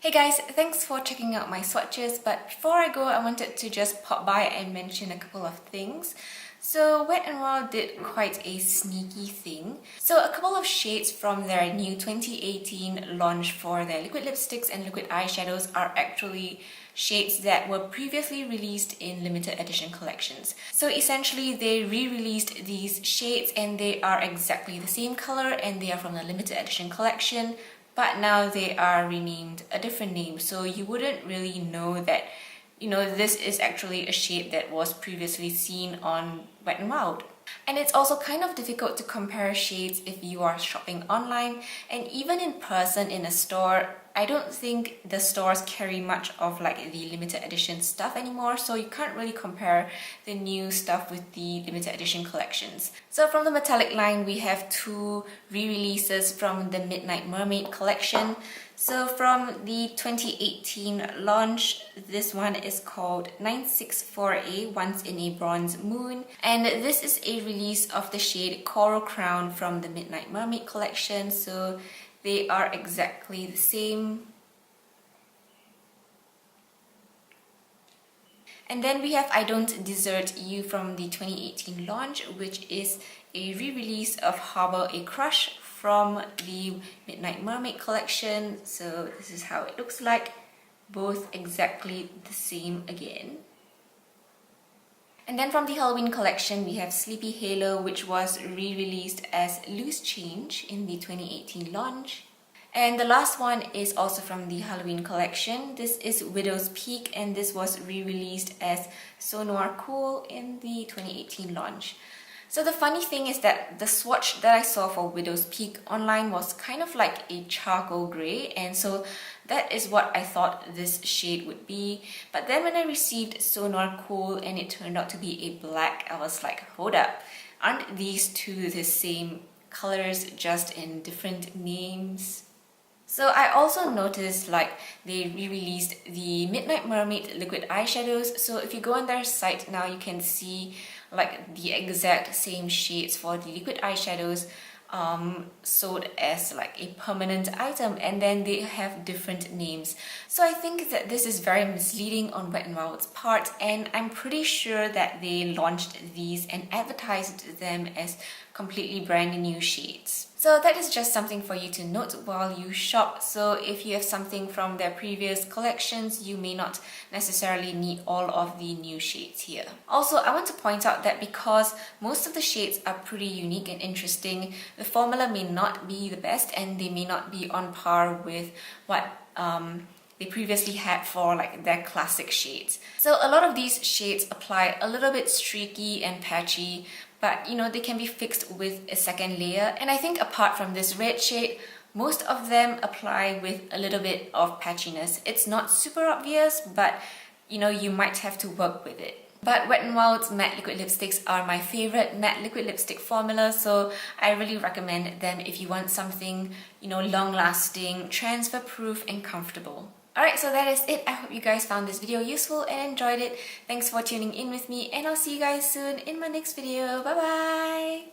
Hey guys, thanks for checking out my swatches, but before I go, I wanted to just pop by and mention a couple of things. So Wet n Wild did quite a sneaky thing. So a couple of shades from their new 2018 launch for their liquid lipsticks and liquid eyeshadows are actually shades that were previously released in limited edition collections. So essentially they re-released these shades and they are exactly the same color and they are from the limited edition collection, but now they are renamed a different name, so you wouldn't really know that this is actually a shade that was previously seen on Wet n Wild. And it's also kind of difficult to compare shades if you are shopping online, and even in person in a store. I don't think the stores carry much of like the limited edition stuff anymore, so you can't really compare the new stuff with the limited edition collections. So from the metallic line, we have two re-releases from the Midnight Mermaid collection. So from the 2018 launch, this one is called 964A Once in a Bronze Moon, and this is a release of the shade Coral Crown from the Midnight Mermaid collection. So they are exactly the same. And then we have I Don't Desert You from the 2018 launch, which is a re-release of Harbor a Crush from the Midnight Mermaid collection. So this is how it looks like, both exactly the same again. And then from the Halloween collection, we have Sleepy Halo, which was re-released as Loose Change in the 2018 launch. And the last one is also from the Halloween collection. This is Widow's Peak, and this was re-released as So Noir Cool in the 2018 launch. So the funny thing is that the swatch that I saw for Widow's Peak online was kind of like a charcoal grey, and so that is what I thought this shade would be. But then when I received So Noir Cool and it turned out to be a black, I was like, hold up, aren't these two the same colors, just in different names? So I also noticed like they re-released the Midnight Mermaid liquid eyeshadows. So if you go on their site now, you can see like the exact same shades for the liquid eyeshadows sold as like a permanent item, and then they have different names. So I think that this is very misleading on Wet n Wild's part, and I'm pretty sure that they launched these and advertised them as completely brand new shades. So that is just something for you to note while you shop. So if you have something from their previous collections, you may not necessarily need all of the new shades here. Also, I want to point out that because most of the shades are pretty unique and interesting, the formula may not be the best and they may not be on par with what they previously had for like their classic shades. So a lot of these shades apply a little bit streaky and patchy, but they can be fixed with a second layer. And I think apart from this red shade, most of them apply with a little bit of patchiness. It's not super obvious, but you might have to work with it. But Wet n Wild's matte liquid lipsticks are my favorite matte liquid lipstick formula, so I really recommend them if you want something, long-lasting, transfer-proof and comfortable. Alright, so that is it. I hope you guys found this video useful and enjoyed it. Thanks for tuning in with me, and I'll see you guys soon in my next video. Bye bye!